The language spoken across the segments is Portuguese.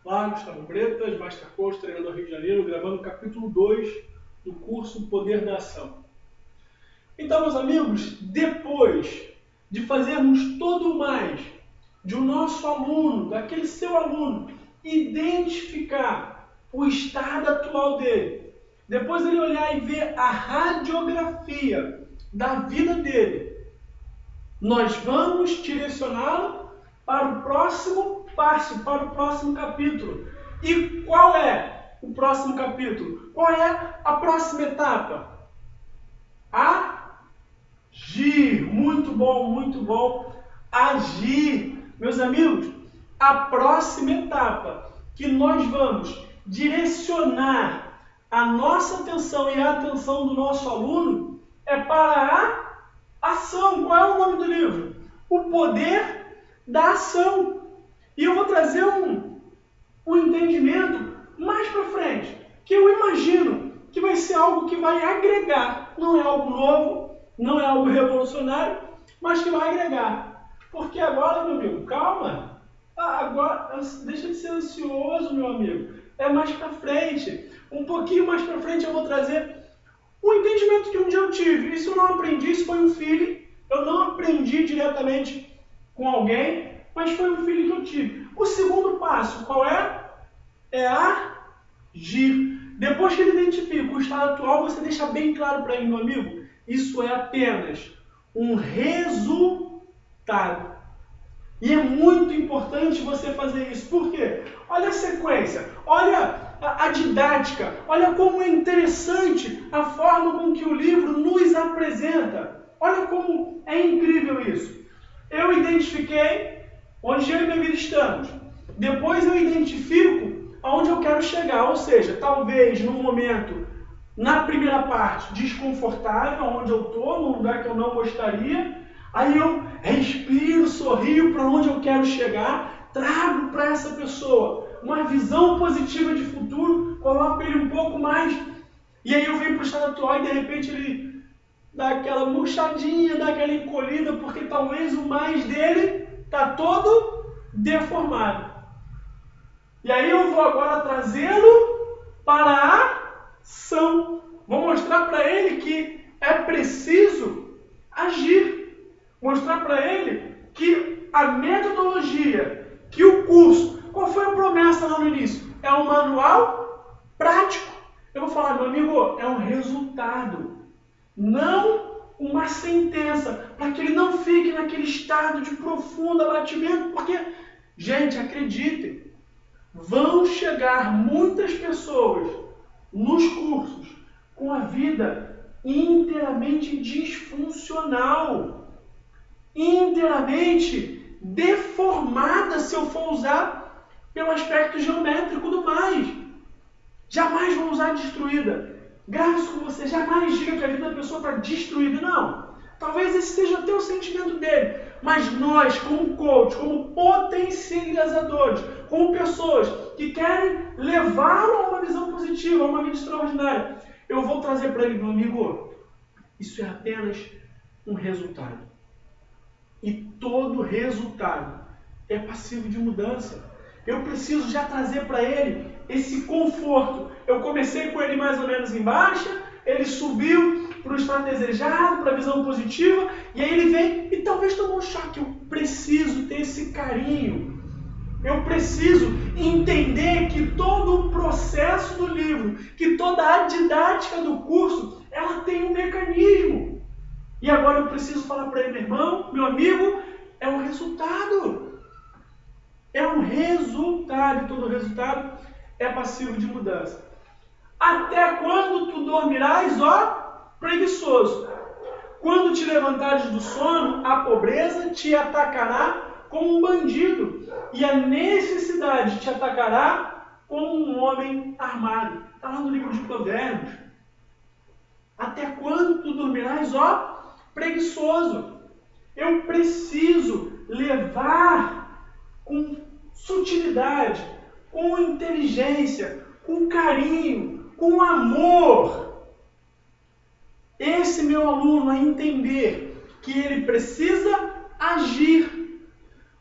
Olá, Gustavo Bretas, Master Coach, treinador Rio de Janeiro, gravando o capítulo 2 do curso Poder da Ação. Então, meus amigos, depois de fazermos todo o mais de o nosso aluno, daquele seu aluno, identificar o estado atual dele, depois ele olhar e ver a radiografia da vida dele, nós vamos direcioná-lo para o próximo passo, para o próximo capítulo. E qual é o próximo capítulo? Qual é a próxima etapa? Agir. Muito bom. Agir. Meus amigos, a próxima etapa que nós vamos direcionar a nossa atenção e a atenção do nosso aluno é para a ação. Qual é o nome do livro? O Poder da Ação. E eu vou trazer um entendimento mais para frente, que eu imagino que vai ser algo que vai agregar. Não é algo novo, não é algo revolucionário, mas que vai agregar. Porque agora, meu amigo, calma. Agora, deixa de ser ansioso, meu amigo. É mais para frente. Um pouquinho mais para frente eu vou trazer um entendimento que um dia eu tive. Isso eu não aprendi, isso foi um feeling. Eu não aprendi diretamente com alguém, mas foi um feeling que eu tive. O segundo passo, qual é? É agir. Depois que ele identifica o estado atual, você deixa bem claro para ele, meu amigo, isso é apenas um resultado. E é muito importante você fazer isso. Por quê? Olha a sequência, olha a didática, olha como é interessante a forma com que o livro nos apresenta. Olha como é incrível isso. Eu identifiquei onde eu e minha vida estamos. Depois eu identifico aonde eu quero chegar. Ou seja, talvez num momento, na primeira parte, desconfortável, onde eu estou, num lugar que eu não gostaria. Aí eu respiro, sorrio para onde eu quero chegar, trago para essa pessoa uma visão positiva de futuro, coloco ele um pouco mais. E aí eu venho para o estado atual e de repente ele dá aquela murchadinha, dá aquela encolhida, porque talvez o mais dele está todo deformado. E aí eu vou agora trazê-lo para a ação. Vou mostrar para ele que é preciso agir. Mostrar para ele que a metodologia, que o curso, qual foi a promessa lá no início? É um manual prático. Eu vou falar, meu amigo, é um resultado. Não uma sentença, para que ele não fique naquele estado de profundo abatimento, porque, gente, acreditem, vão chegar muitas pessoas nos cursos com a vida inteiramente disfuncional, inteiramente deformada, se eu for usar pelo aspecto geométrico do mais. Jamais vou usar destruída. Grave isso com você, jamais diga que a vida da pessoa está destruída, não. Talvez esse seja até o sentimento dele, mas nós, como coach, como potencializadores, como pessoas que querem levá-lo a uma visão positiva, a uma vida extraordinária, eu vou trazer para ele, meu amigo, isso é apenas um resultado. E todo resultado é passivo de mudança. Eu preciso já trazer para ele esse conforto. Eu comecei com ele mais ou menos em baixa, ele subiu para o estado desejado, para a visão positiva, e aí ele vem e talvez tomou um choque. Eu preciso ter esse carinho. Eu preciso entender que todo o processo do livro, que toda a didática do curso, ela tem um mecanismo. E agora eu preciso falar para ele, meu irmão, meu amigo, é um resultado. É um resultado, e todo resultado é passivo de mudança. Até quando tu dormirás, ó, preguiçoso? Quando te levantares do sono, a pobreza te atacará como um bandido, e a necessidade te atacará como um homem armado. Está lá no livro de Provérbios. Até quando tu dormirás, ó, preguiçoso? Eu preciso levar com sutilidade, com inteligência, com carinho, com amor, esse meu aluno a entender que ele precisa agir.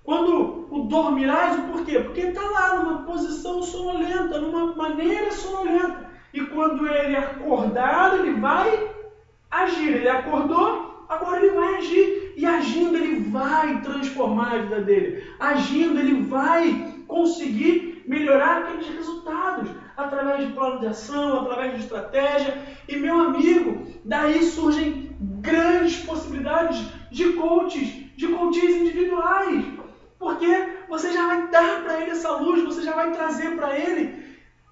Quando o dormirás, o porquê? Porque está lá numa posição sonolenta, numa maneira sonolenta. E quando ele acordar, ele vai agir. Ele acordou, agora ele vai agir. E agindo, ele vai transformar a vida dele. Agindo, ele vai conseguir melhorar aqueles resultados. Através de plano de ação, através de estratégia. E, meu amigo, daí surgem grandes possibilidades de coaches individuais. Porque você já vai dar para ele essa luz, você já vai trazer para ele.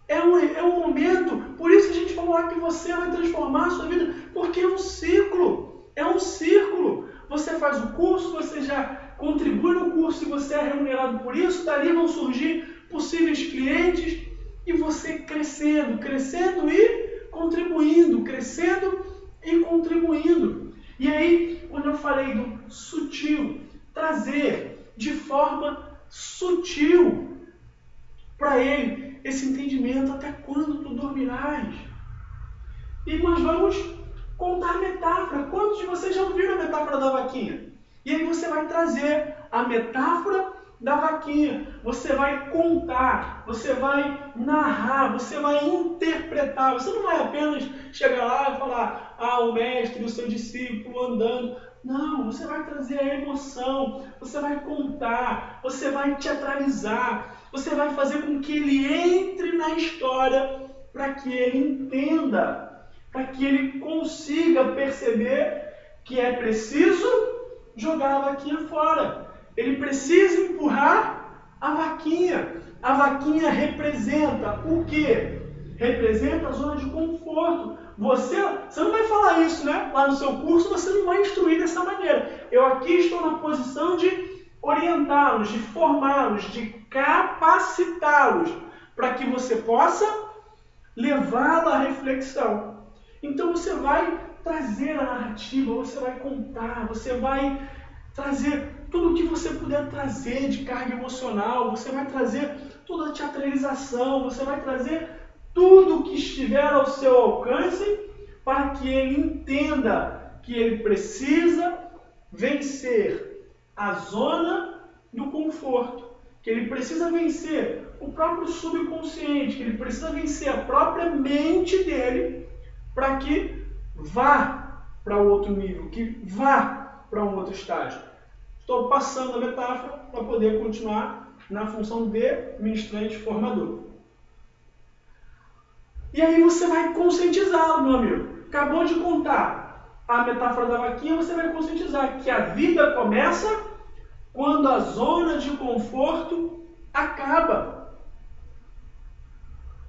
É um momento, por isso que a gente falou lá que você vai transformar a sua vida, porque é um ciclo. É um círculo. Você faz o curso, você já contribui no curso e você é remunerado por isso, dali vão surgir possíveis clientes e você crescendo e contribuindo, crescendo e contribuindo. E aí, quando eu falei do sutil, trazer de forma sutil para ele esse entendimento, até quando tu dormirás? E nós vamos contar a metáfora. Quantos de vocês já ouviram a metáfora da vaquinha? E aí você vai trazer a metáfora da vaquinha. Você vai contar, você vai narrar, você vai interpretar. Você não vai apenas chegar lá e falar, o mestre, o seu discípulo andando. Não, você vai trazer a emoção, você vai contar, você vai teatralizar, você vai fazer com que ele entre na história para que ele entenda, para que ele consiga perceber que é preciso jogar a vaquinha fora. Ele precisa empurrar a vaquinha. A vaquinha representa o quê? Representa a zona de conforto. Você não vai falar isso, né? Lá no seu curso você não vai instruir dessa maneira. Eu aqui estou na posição de orientá-los, de formá-los, de capacitá-los, para que você possa levá-lo à reflexão. Então você vai trazer a narrativa, você vai contar, você vai trazer tudo o que você puder trazer de carga emocional, você vai trazer toda a teatralização, você vai trazer tudo o que estiver ao seu alcance para que ele entenda que ele precisa vencer a zona do conforto, que ele precisa vencer o próprio subconsciente, que ele precisa vencer a própria mente dele para que vá para outro nível, que vá para um outro estágio. Estou passando a metáfora para poder continuar na função de ministrante formador. E aí você vai conscientizá-lo, meu amigo. Acabou de contar a metáfora da vaquinha, você vai conscientizar que a vida começa quando a zona de conforto acaba.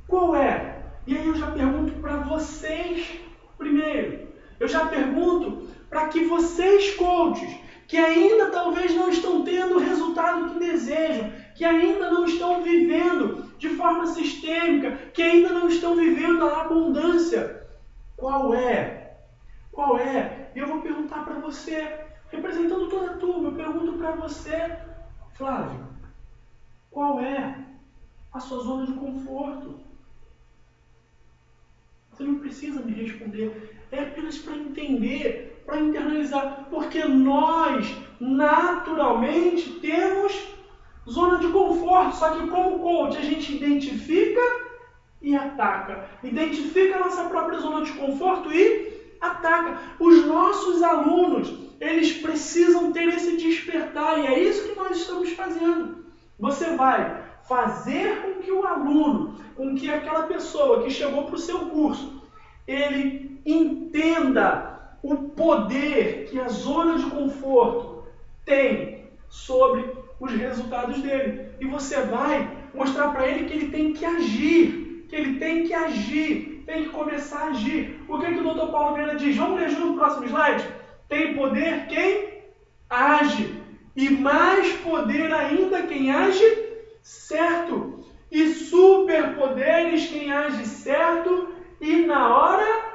Qual é? E aí eu já pergunto para vocês primeiro. Eu já pergunto para que vocês, coaches, que ainda talvez não estão tendo o resultado que desejam, que ainda não estão vivendo de forma sistêmica, que ainda não estão vivendo a abundância. Qual é? Qual é? E eu vou perguntar para você, representando toda a turma, eu pergunto para você, Flávio, qual é a sua zona de conforto? Você não precisa me responder, é apenas para entender, para internalizar, porque nós, naturalmente, temos zona de conforto, só que como coach a gente identifica e ataca. Identifica a nossa própria zona de conforto e ataca. Os nossos alunos, eles precisam ter esse despertar e é isso que nós estamos fazendo. Você vai fazer com que o aluno, com que aquela pessoa que chegou para o seu curso, ele entenda o poder que a zona de conforto tem sobre os resultados dele. E você vai mostrar para ele que ele tem que agir, tem que começar a agir. O que o Dr. Paulo Vieira diz? Vamos ler junto no próximo slide? Tem poder quem age, e mais poder ainda quem age certo, e superpoderes quem age certo e na hora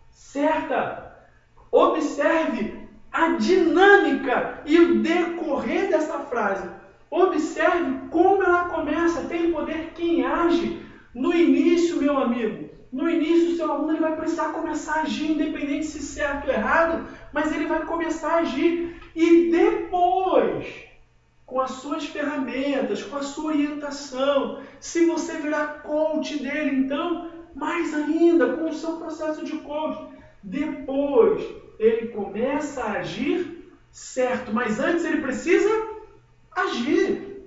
certa. Observe a dinâmica e o decorrer dessa frase. Observe como ela começa. Tem poder quem age. No início, meu amigo, no início o seu aluno ele vai precisar começar a agir, independente se certo ou errado, mas ele vai começar a agir. E depois com as suas ferramentas, com a sua orientação. Se você virar coach dele, então, mais ainda, com o seu processo de coach. Depois, ele começa a agir certo, mas antes ele precisa agir.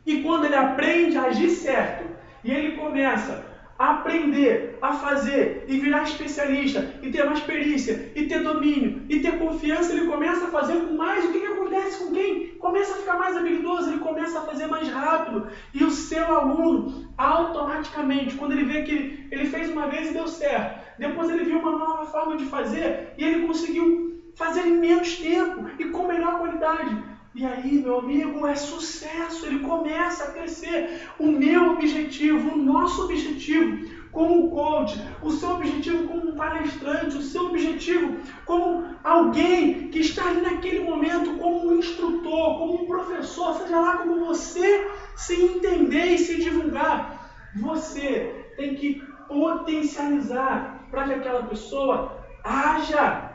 E quando ele aprende a agir certo, e ele começa a aprender, a fazer, e virar especialista, e ter mais perícia, e ter domínio, e ter confiança, ele começa a fazer com mais. O que acontece com quem começa a ficar mais habilidoso? Ele começa a fazer mais rápido. E o seu aluno, automaticamente, quando ele vê que ele fez uma vez e deu certo, depois ele viu uma nova forma de fazer, e ele conseguiu fazer em menos tempo, e com melhor qualidade. E aí, meu amigo, é sucesso, ele começa a crescer. O meu objetivo, o nosso objetivo como coach, o seu objetivo como um palestrante, o seu objetivo como alguém que está ali naquele momento, como um instrutor, como um professor, seja lá como você se entender e se divulgar. Você tem que potencializar para que aquela pessoa haja,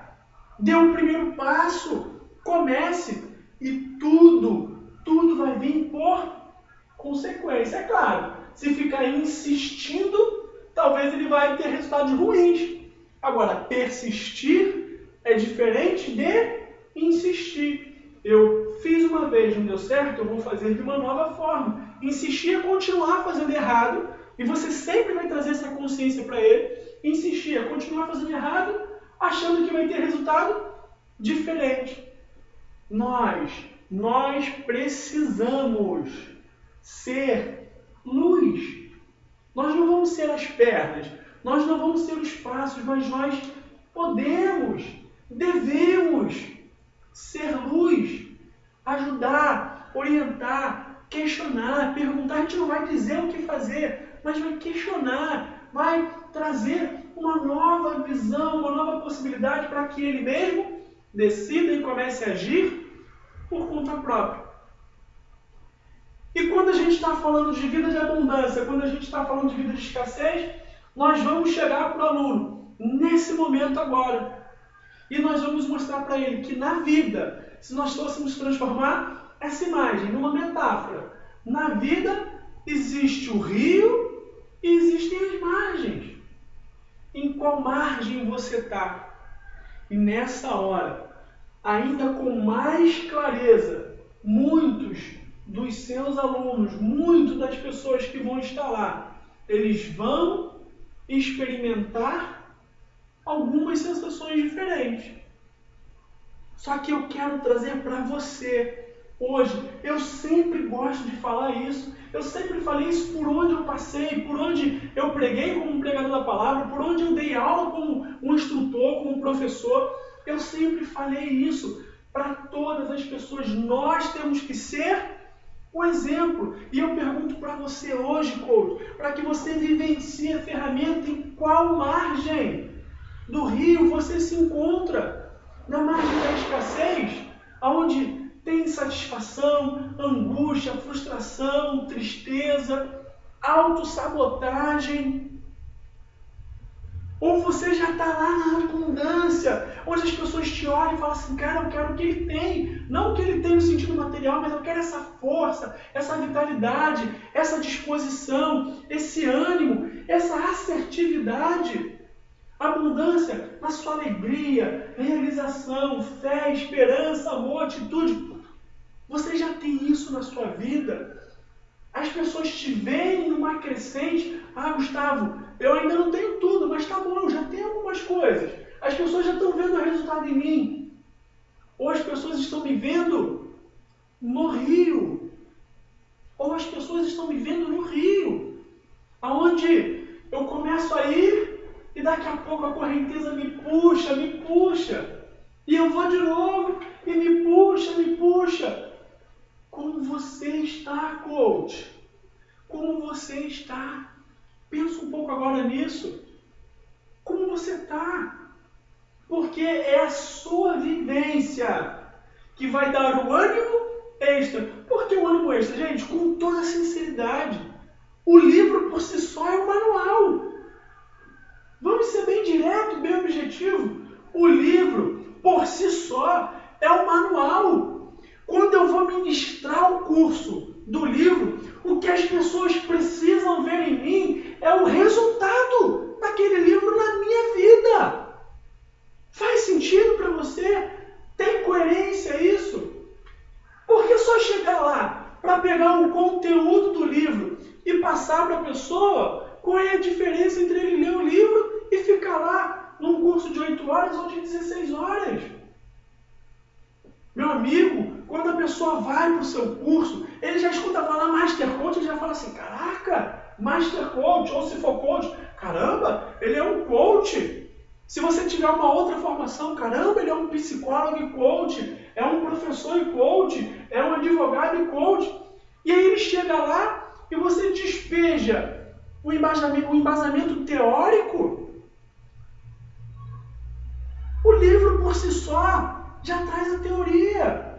dê o primeiro passo, comece. E tudo vai vir por consequência. É claro, se ficar insistindo, talvez ele vai ter resultados ruins. Agora, persistir é diferente de insistir. Eu fiz uma vez, não deu certo, eu vou fazer de uma nova forma. Insistir é continuar fazendo errado, e você sempre vai trazer essa consciência para ele. Insistir é continuar fazendo errado, achando que vai ter resultado diferente. Nós precisamos ser luz. Nós não vamos ser as pernas, nós não vamos ser os passos, mas nós podemos, devemos ser luz, ajudar, orientar, questionar, perguntar. A gente não vai dizer o que fazer, mas vai questionar, vai trazer uma nova visão, uma nova possibilidade para que ele mesmo decida e comece a agir por conta própria. E quando a gente está falando de vida de abundância, quando a gente está falando de vida de escassez, nós vamos chegar para o aluno nesse momento agora. E nós vamos mostrar para ele que na vida, se nós fôssemos transformar essa imagem numa metáfora, na vida existe o rio e existem as margens. Em qual margem você está? E nessa hora, ainda com mais clareza, muitos dos seus alunos, muitas das pessoas que vão estar lá, eles vão experimentar algumas sensações diferentes. Só que eu quero trazer para você hoje. Eu sempre gosto de falar isso. Eu sempre falei isso por onde eu passei, por onde eu preguei como um pregador da palavra, por onde eu dei aula como um instrutor, como um professor. Eu sempre falei isso para todas as pessoas. Nós temos que ser o exemplo. E eu pergunto para você hoje, coach, para que você vivencie a ferramenta, em qual margem do rio você se encontra? Na margem da escassez, onde tem insatisfação, angústia, frustração, tristeza, autossabotagem? Ou você já está lá na abundância, onde as pessoas te olham e falam assim: cara, eu quero o que ele tem. Não o que ele tem no sentido material, mas eu quero essa força, essa vitalidade, essa disposição, esse ânimo, essa assertividade. Abundância na sua alegria, realização, fé, esperança, amor, atitude. Você já tem isso na sua vida? As pessoas te veem numa crescente. Ah, Gustavo, eu ainda não tenho tudo, mas tá bom, eu já tenho algumas coisas. As pessoas já estão vendo o resultado em mim. Ou as pessoas estão me vendo no rio. Ou as pessoas estão me vendo no rio. Aonde eu começo a ir e daqui a pouco a correnteza me puxa. E eu vou de novo e me puxa. Como você está, coach? Como você está? Pensa um pouco agora nisso. Como você está? Porque é a sua vivência que vai dar o ânimo extra. Por que o ânimo extra? Gente, com toda sinceridade, o livro por si só é um manual. Vamos ser bem direto, bem objetivo. O livro por si só é um manual. Quando eu vou ministrar o curso do livro, o que as pessoas precisam ver em mim é o resultado daquele livro na minha vida. Faz sentido para você? Tem coerência isso? Porque só chegar lá para pegar o conteúdo do livro e passar para a pessoa, qual é a diferença entre ele ler o livro e ficar lá num curso de 8 horas ou de 16 horas? Meu amigo, quando a pessoa vai para o seu curso, ele já escuta falar Master Coach, ele já fala assim, caraca, Master Coach, ou se for coach, caramba, ele é um coach. Se você tiver uma outra formação, caramba, ele é um psicólogo e coach, é um professor e coach, é um advogado e coach. E aí ele chega lá e você despeja o embasamento teórico. O livro por si só já traz a teoria.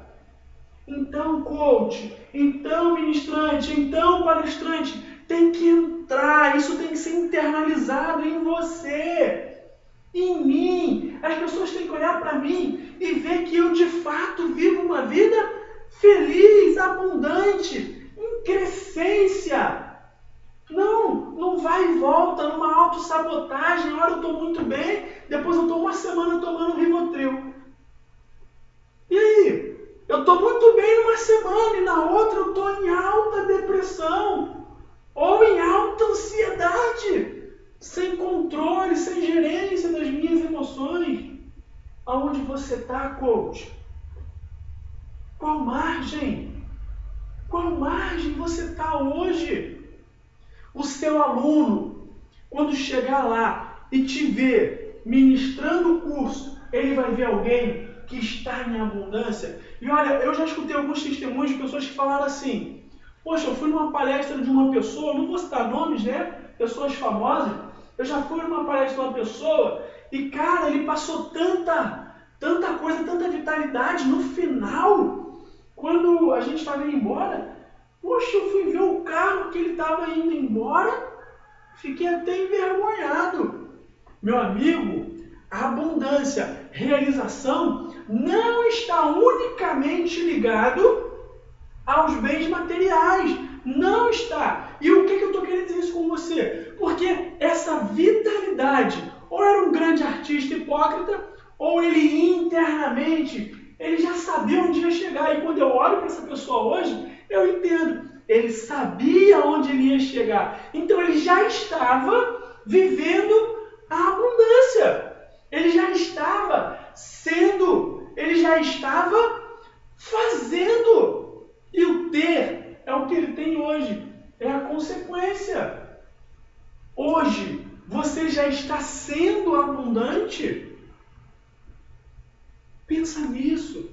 Então, coach, então ministrante, então palestrante, tem que entrar, isso tem que ser internalizado em você, em mim. As pessoas têm que olhar para mim e ver que eu de fato vivo uma vida feliz, abundante, em crescência. Não vai e volta numa autossabotagem. Ora eu estou muito bem, depois eu estou uma semana tomando Rivotril. E aí? Eu estou muito bem numa semana e na outra eu estou em alta depressão ou em alta ansiedade, sem controle, sem gerência das minhas emoções. Aonde você está, coach? Qual margem? Qual margem você está hoje? O seu aluno, quando chegar lá e te ver ministrando o curso, ele vai ver alguém que está em abundância. E olha, eu já escutei alguns testemunhos de pessoas que falaram assim, poxa, eu fui numa palestra de uma pessoa, não vou citar nomes, né? Pessoas famosas. Eu já fui numa palestra de uma pessoa e, cara, ele passou tanta coisa, tanta vitalidade. No final, quando a gente estava indo embora, poxa, eu fui ver o carro que ele estava indo embora, fiquei até envergonhado. Meu amigo, a abundância, realização, não está unicamente ligado aos bens materiais. Não está. E o que eu estou querendo dizer isso com você? Porque essa vitalidade, ou era um grande artista hipócrita, ou ele internamente, ele já sabia onde ia chegar. E quando eu olho para essa pessoa hoje, eu entendo. Ele sabia onde ele ia chegar. Então ele já estava vivendo a abundância. Ele já estava sendo, ele já estava fazendo. E o ter é o que ele tem hoje. É a consequência. Hoje, você já está sendo abundante? Pensa nisso.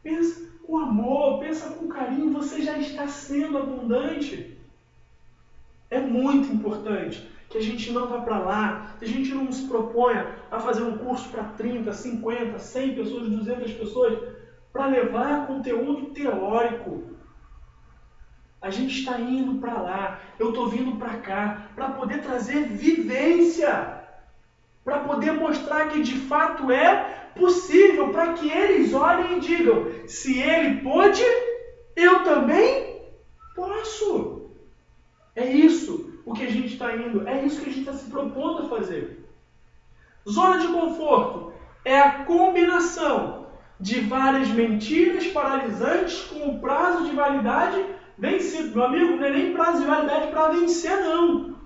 Pensa com amor, pensa com carinho. Você já está sendo abundante. É muito importante que a gente não vá para lá, que a gente não se proponha a fazer um curso para 30, 50, 100 pessoas, 200 pessoas, para levar conteúdo teórico. A gente está indo para lá, eu estou vindo para cá, para poder trazer vivência, para poder mostrar que de fato é possível, para que eles olhem e digam, se ele pôde, eu também posso. É isso o que a gente está indo, é isso que a gente está se propondo a fazer. Zona de conforto é a combinação de várias mentiras paralisantes com o prazo de validade vencido. Meu amigo, não é nem prazo de validade para vencer, não.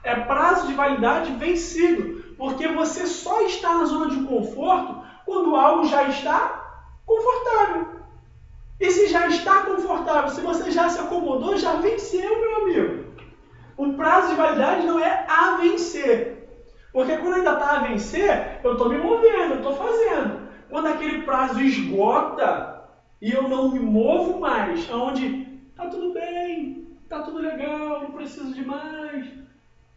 É prazo de validade vencido. Porque você só está na zona de conforto quando algo já está confortável. E se já está confortável, se você já se acomodou, já venceu, meu amigo. O prazo de validade não é a vencer. Porque quando ainda está a vencer, eu estou me movendo, eu estou fazendo. Quando aquele prazo esgota e eu não me movo mais, onde tá tudo bem, tá tudo legal, não preciso de mais.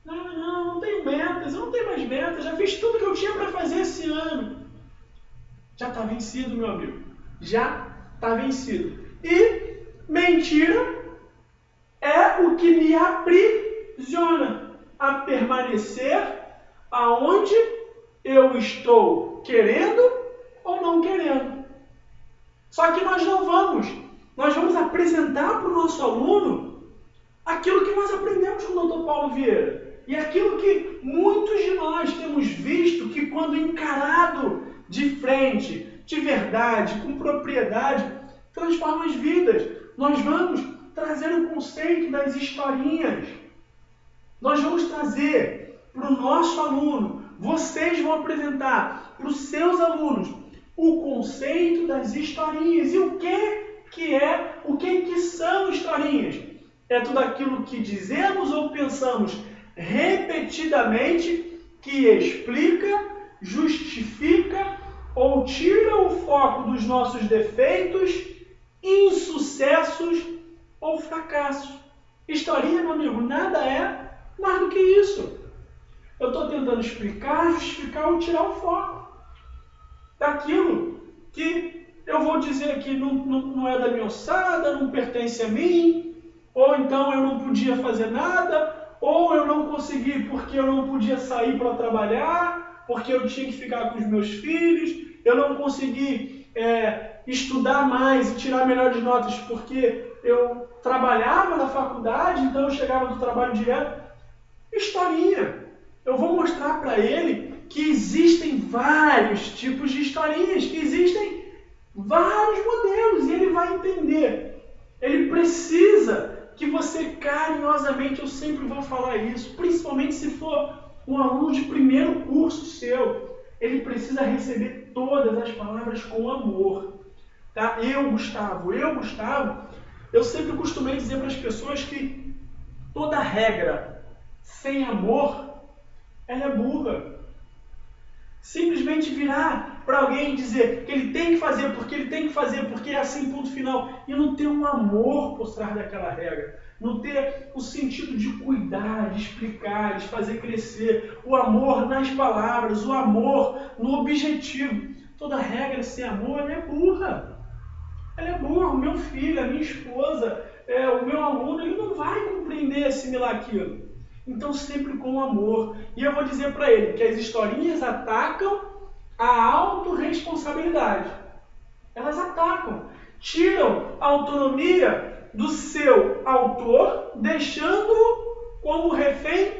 Não tenho metas, eu não tenho mais metas, já fiz tudo que eu tinha para fazer esse ano. Já está vencido, meu amigo. Já está vencido. E mentira é o que me aprisiona a permanecer aonde eu estou querendo ou não querendo. Só que nós não vamos nós vamos apresentar para o nosso aluno aquilo que nós aprendemos com o Dr. Paulo Vieira. E aquilo que muitos de nós temos visto que quando encarado de frente, de verdade, com propriedade, transforma as vidas. Nós vamos trazer o conceito das historinhas. Nós vamos trazer para o nosso aluno, vocês vão apresentar para os seus alunos o conceito das historinhas. E o que são historinhas? É tudo aquilo que dizemos ou pensamos repetidamente que explica, justifica ou tira o foco dos nossos defeitos, insucessos ou fracassos. Historinha, meu amigo, nada é mais do que isso. Eu estou tentando explicar, justificar ou tirar o foco daquilo que eu vou dizer que não é da minha ossada, não pertence a mim, ou então eu não podia fazer nada, ou eu não consegui porque eu não podia sair para trabalhar, porque eu tinha que ficar com os meus filhos, eu não consegui estudar mais e tirar melhores notas porque eu trabalhava na faculdade, então eu chegava do trabalho direto. Historinha. Eu vou mostrar para ele que existem vários tipos de historinhas, que existem vários modelos, e ele vai entender. Ele precisa que você carinhosamente, eu sempre vou falar isso, principalmente se for um aluno de primeiro curso seu, ele precisa receber todas as palavras com amor. Tá? Eu, Gustavo, eu sempre costumei dizer para as pessoas que toda regra sem amor, ela é burra. Simplesmente virar para alguém e dizer que ele tem que fazer, porque é assim, ponto final, e não ter um amor por trás daquela regra, não ter o sentido de cuidar, de explicar, de fazer crescer, o amor nas palavras, o amor no objetivo. Toda regra sem amor, ela é burra. Ela é burra. O meu filho, a minha esposa, o meu aluno, ele não vai compreender, assimilar aquilo. Então, sempre com amor. E eu vou dizer para ele que as historinhas atacam a autorresponsabilidade. Elas atacam. Tiram a autonomia do seu autor, deixando-o como refém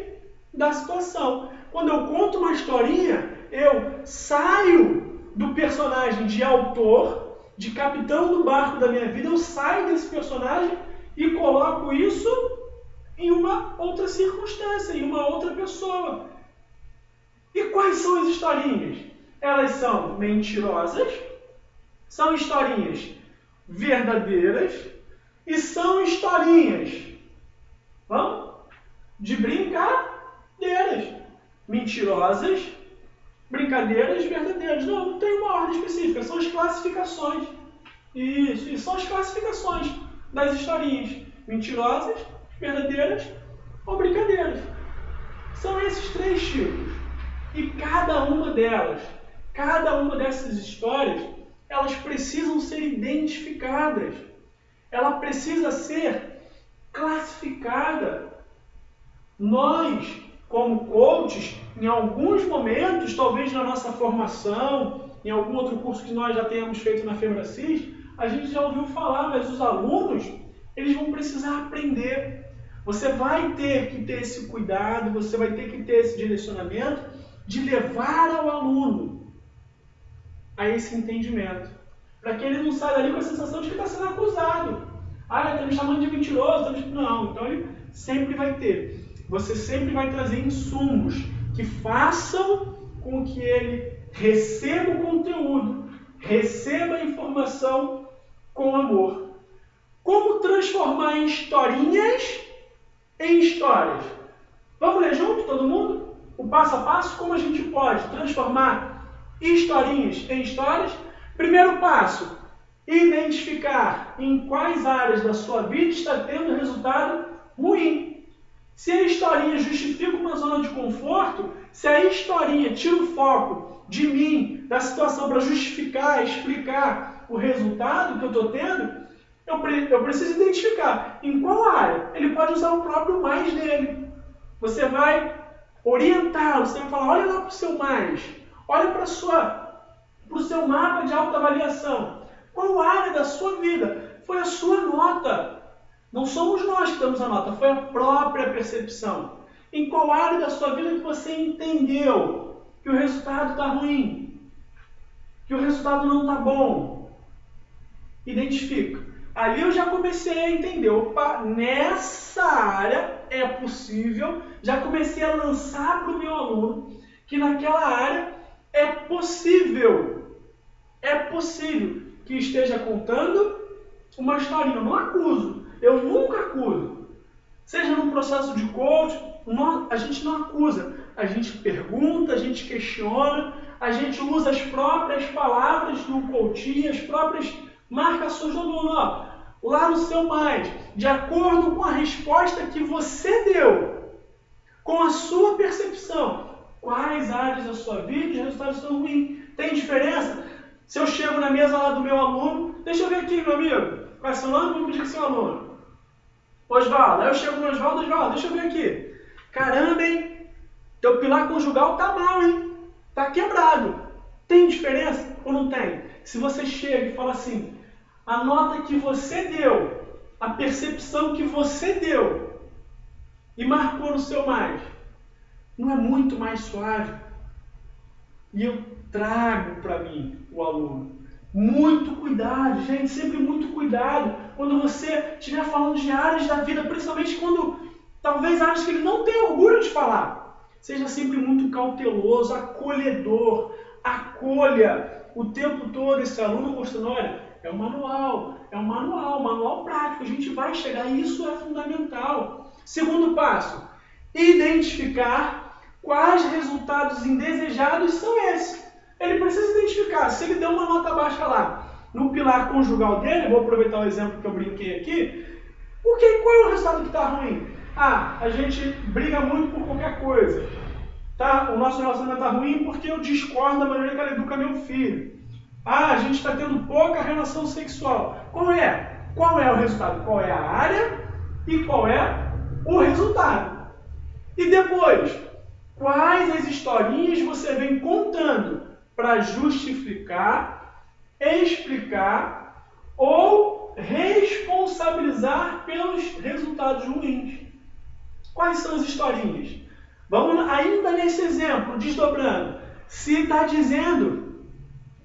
da situação. Quando eu conto uma historinha, eu saio do personagem de autor, de capitão do barco da minha vida, eu saio desse personagem e coloco isso em uma outra circunstância, em uma outra pessoa. E quais são as historinhas? Elas são mentirosas, são historinhas verdadeiras e são historinhas, de brincadeiras. Mentirosas, brincadeiras, verdadeiras. Não tem uma ordem específica, são as classificações. Isso, são as classificações das historinhas. Mentirosas, verdadeiras ou brincadeiras. São esses três tipos. E cada uma dessas histórias, elas precisam ser identificadas. Ela precisa ser classificada. Nós, como coaches, em alguns momentos, talvez na nossa formação, em algum outro curso que nós já tenhamos feito na FEBRACIS, a gente já ouviu falar, mas os alunos, eles vão precisar aprender. Você vai ter que ter esse cuidado, você vai ter que ter esse direcionamento de levar ao aluno a esse entendimento. Para que ele não saia dali com a sensação de que está sendo acusado. Ele está me chamando de mentiroso. Não, então ele sempre vai ter. Você sempre vai trazer insumos que façam com que ele receba o conteúdo, receba a informação com amor. Como transformar em historinhas em histórias? Vamos ler junto, todo mundo? O passo a passo, como a gente pode transformar historinhas em histórias. Primeiro passo, identificar em quais áreas da sua vida está tendo resultado ruim. Se a historinha justifica uma zona de conforto, se a historinha tira o foco de mim, da situação, para justificar, explicar o resultado que eu estou tendo, eu preciso identificar em qual área. Ele pode usar o próprio mais dele. Você vai orientá-lo, você vai falar, olha lá para o seu mais, olha para o seu mapa de autoavaliação. Qual área da sua vida foi a sua nota. Não somos nós que damos a nota, foi a própria percepção. Em qual área da sua vida que você entendeu que o resultado está ruim, que o resultado não está bom? Identifica. Ali eu já comecei a entender, opa, nessa área é possível, já comecei a lançar para o meu aluno que naquela área é possível que esteja contando uma historinha. Eu não acuso, eu nunca acuso. Seja num processo de coaching, a gente não acusa, a gente pergunta, a gente questiona, a gente usa as próprias palavras do coaching, as próprias marcações do aluno. Ó, lá no seu mais, de acordo com a resposta que você deu, com a sua percepção, quais áreas da sua vida os resultados estão ruins. Tem diferença? Se eu chego na mesa lá do meu aluno, deixa eu ver aqui, meu amigo, qual é seu nome? Vou pedir que seu aluno. Osvaldo, aí eu chego no Osvaldo, deixa eu ver aqui. Caramba, hein? Teu pilar conjugal tá mal, hein? Tá quebrado. Tem diferença ou não tem? Se você chega e fala assim, a nota que você deu, a percepção que você deu e marcou no seu mais, não é muito mais suave? E eu trago para mim o aluno. Muito cuidado, gente, sempre muito cuidado. Quando você estiver falando de áreas da vida, principalmente quando talvez áreas que ele não tem orgulho de falar. Seja sempre muito cauteloso, acolhedor, acolha o tempo todo esse aluno mostrando, olha, é um manual prático, a gente vai chegar, e isso é fundamental. Segundo passo, identificar quais resultados indesejados são esses. Ele precisa identificar, se ele deu uma nota baixa lá, no pilar conjugal dele, vou aproveitar o exemplo que eu brinquei aqui, qual é o resultado que está ruim? Ah, a gente briga muito por qualquer coisa. Tá? O nosso relacionamento está ruim porque eu discordo da maneira que ela educa meu filho. Ah, a gente está tendo pouca relação sexual. Qual é? Qual é o resultado? Qual é a área e qual é o resultado? E depois, quais as historinhas você vem contando para justificar, explicar ou responsabilizar pelos resultados ruins? Quais são as historinhas? Vamos ainda nesse exemplo, desdobrando. Se está dizendo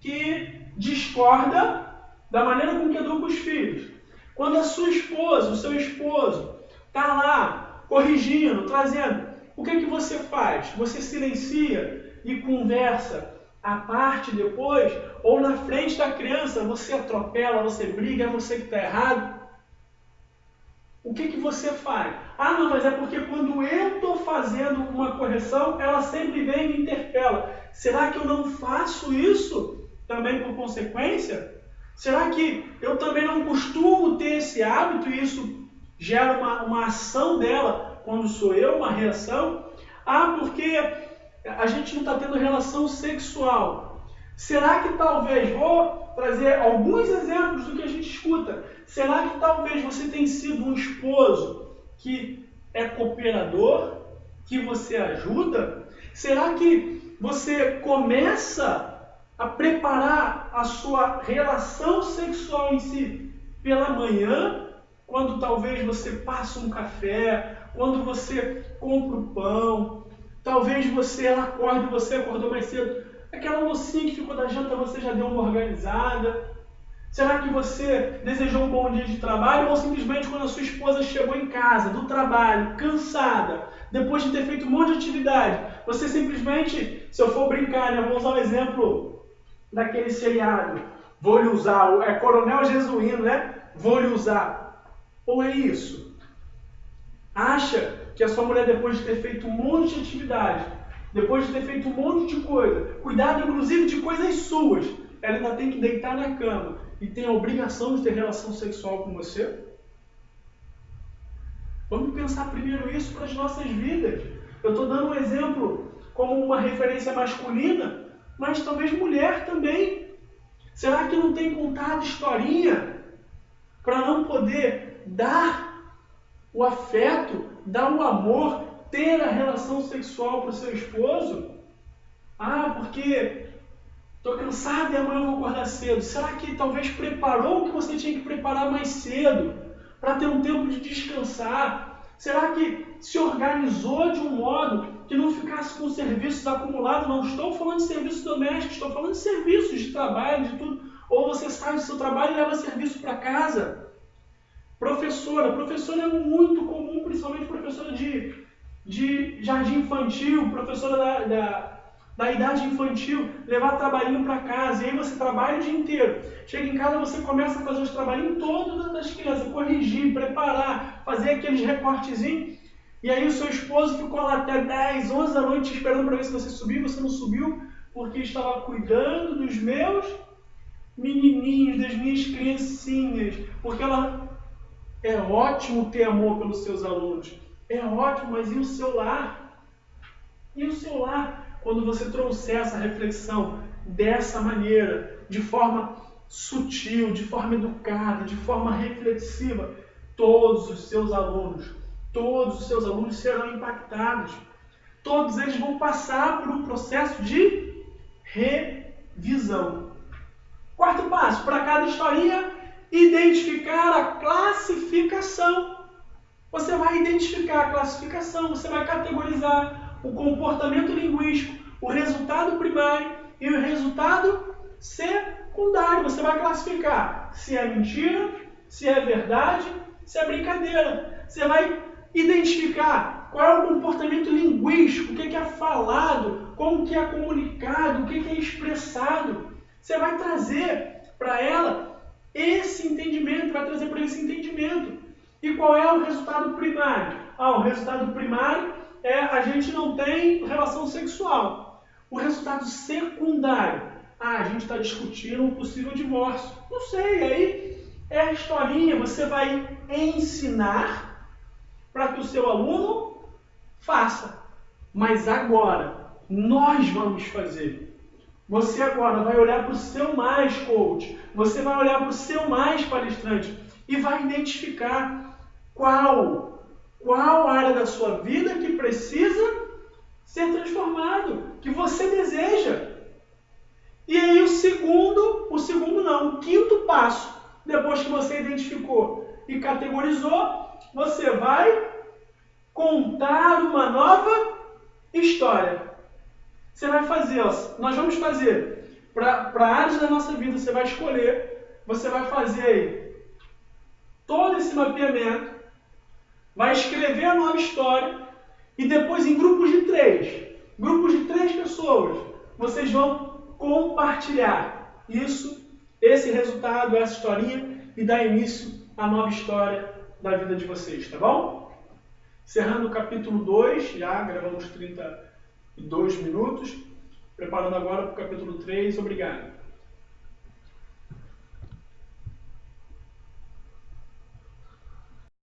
que discorda da maneira com que educa os filhos, quando a sua esposa, o seu esposo, está lá corrigindo, trazendo, o que você faz? Você silencia e conversa à parte depois? Ou na frente da criança você atropela, você briga, é você que está errado? O que você faz? Ah, não, mas é porque quando eu estou fazendo uma correção, ela sempre vem e me interpela. Será que eu não faço isso também por consequência? Será que eu também não costumo ter esse hábito e isso gera uma ação dela quando sou eu, uma reação? Ah, porque a gente não está tendo relação sexual. Será que talvez, vou trazer alguns exemplos do que a gente escuta, será que talvez você tenha sido um esposo que é cooperador, que você ajuda? Será que você começa a preparar a sua relação sexual em si pela manhã, quando talvez você passa um café, quando você compra o pão, talvez ela acorde, você acordou mais cedo, aquela mocinha que ficou da janta, você já deu uma organizada? Será que você desejou um bom dia de trabalho ou simplesmente quando a sua esposa chegou em casa, do trabalho, cansada, depois de ter feito um monte de atividade, você simplesmente, se eu for brincar, né, vou usar o exemplo daquele seriado, vou lhe usar, é Coronel Jesuíno, né? Vou lhe usar. Ou é isso? Acha que a sua mulher, depois de ter feito um monte de atividade, depois de ter feito um monte de coisa, cuidado inclusive de coisas suas, ela ainda tem que deitar na cama e tem a obrigação de ter relação sexual com você? Vamos pensar primeiro isso para as nossas vidas. Eu estou dando um exemplo como uma referência masculina, mas talvez mulher também. Será que não tem contado historinha para não poder dar o afeto, dar o amor, ter a relação sexual para o seu esposo? Ah, porque Estou cansado e amanhã eu vou acordar cedo. Será que talvez preparou o que você tinha que preparar mais cedo para ter um tempo de descansar? Será que se organizou de um modo que não ficasse com serviços acumulados? Não estou falando de serviços domésticos, estou falando de serviços de trabalho, de tudo. Ou você sai do seu trabalho e leva serviço para casa. Professora é muito comum, principalmente professora de jardim infantil, professora da idade infantil, levar trabalhinho para casa. E aí você trabalha o dia inteiro. Chega em casa, você começa a fazer os trabalhinhos todos das crianças, corrigir, preparar, fazer aqueles recortezinhos. E aí o seu esposo ficou lá até 10, 11 da noite esperando para ver se você subiu. Você não subiu porque estava cuidando dos meus menininhos, das minhas criancinhas. Porque é ótimo ter amor pelos seus alunos. É ótimo, mas e o seu lar? E o seu lar? Quando você trouxer essa reflexão dessa maneira, de forma sutil, de forma educada, de forma reflexiva, todos os seus alunos serão impactados. Todos eles vão passar por um processo de revisão. Quarto passo, para cada historinha, identificar a classificação. Você vai identificar a classificação, você vai categorizar o comportamento linguístico, o resultado primário e o resultado secundário. Você vai classificar se é mentira, se é verdade, se é brincadeira. Você vai identificar qual é o comportamento linguístico, o que é falado, como que é comunicado, o que é expressado. Você vai trazer para ela esse entendimento, vai trazer para esse entendimento. E qual é o resultado primário? O resultado primário é a gente não tem relação sexual. O resultado secundário, a gente está discutindo um possível divórcio. Não sei, aí é a historinha, você vai ensinar para que o seu aluno faça. Mas agora, nós vamos fazer. Você agora vai olhar para o seu mais coach, você vai olhar para o seu mais palestrante e vai identificar qual área da sua vida que precisa ser transformado, que você deseja. E aí o quinto passo, depois que você identificou e categorizou, você vai contar uma nova história. Você vai fazer, nós vamos fazer, para áreas da nossa vida, você vai escolher, você vai fazer todo esse mapeamento, vai escrever a nova história e depois em grupos de três pessoas, vocês vão compartilhar esse resultado, essa historinha e dar início à nova história da vida de vocês, tá bom? Encerrando o capítulo 2, já gravamos 32 minutos, preparando agora para o capítulo 3, obrigado.